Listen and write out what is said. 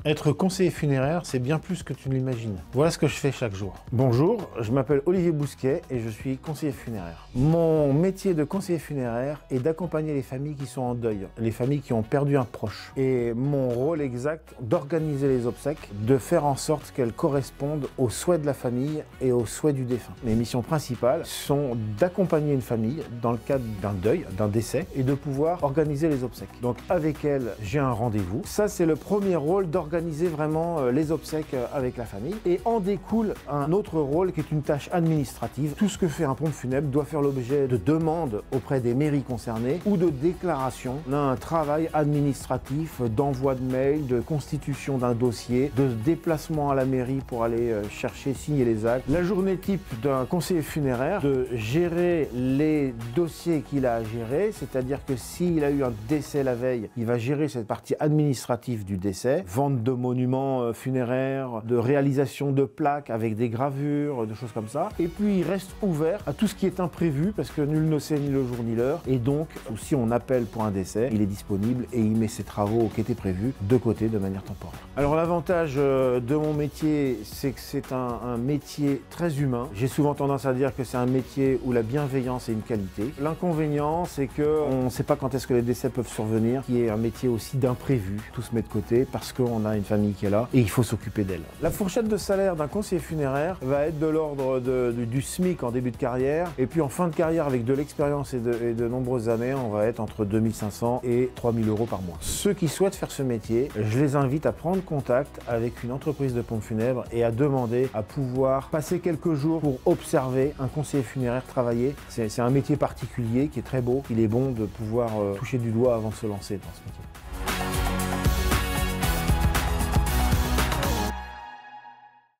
Être conseiller funéraire, c'est bien plus que tu ne l'imagines. Voilà ce que je fais chaque jour. Bonjour, je m'appelle Olivier Bousquet et je suis conseiller funéraire. Mon métier de conseiller funéraire est d'accompagner les familles qui sont en deuil, les familles qui ont perdu un proche. Et mon rôle exact, d'organiser les obsèques, de faire en sorte qu'elles correspondent aux souhaits de la famille et aux souhaits du défunt. Mes missions principales sont d'accompagner une famille dans le cadre d'un deuil, d'un décès, et de pouvoir organiser les obsèques. Donc avec elle, j'ai un rendez-vous. Ça, c'est le premier rôle d'organiser vraiment les obsèques avec la famille. Et en découle un autre rôle qui est une tâche administrative. Tout ce que fait un pompe funèbre doit faire l'objet de demandes auprès des mairies concernées ou de déclarations. On a un travail administratif d'envoi de mail, de constitution d'un dossier, de déplacement à la mairie pour aller chercher, signer les actes. La journée type d'un conseiller funéraire, de gérer les dossiers qu'il a à gérer, c'est-à-dire que s'il a eu un décès la veille, il va gérer cette partie administrative du décès, vente de monuments funéraires, de réalisation de plaques avec des gravures, de choses comme ça. Et puis il reste ouvert à tout ce qui est imprévu parce que nul ne sait ni le jour ni l'heure. Et donc, si on appelle pour un décès, il est disponible et il met ses travaux qui étaient prévus de côté de manière temporaire. Alors l'avantage de mon métier, c'est que c'est un métier très humain. J'ai souvent tendance à dire que c'est un métier où la bienveillance est une qualité. L'inconvénient, c'est qu'on ne sait pas quand est-ce que les décès peuvent survenir, qui est un métier aussi d'imprévu. Tout se met de côté parce qu'on a une famille qui est là et il faut s'occuper d'elle. La fourchette de salaire d'un conseiller funéraire va être de l'ordre du SMIC en début de carrière et puis en fin de carrière avec de l'expérience et de nombreuses années, on va être entre 2500 et 3000 euros par mois. Ceux qui souhaitent faire ce métier, je les invite à prendre contact avec une entreprise de pompes funèbres et à demander à pouvoir passer quelques jours pour observer un conseiller funéraire travailler. C'est un métier particulier qui est très beau. Il est bon de pouvoir toucher du doigt avant de se lancer dans ce métier.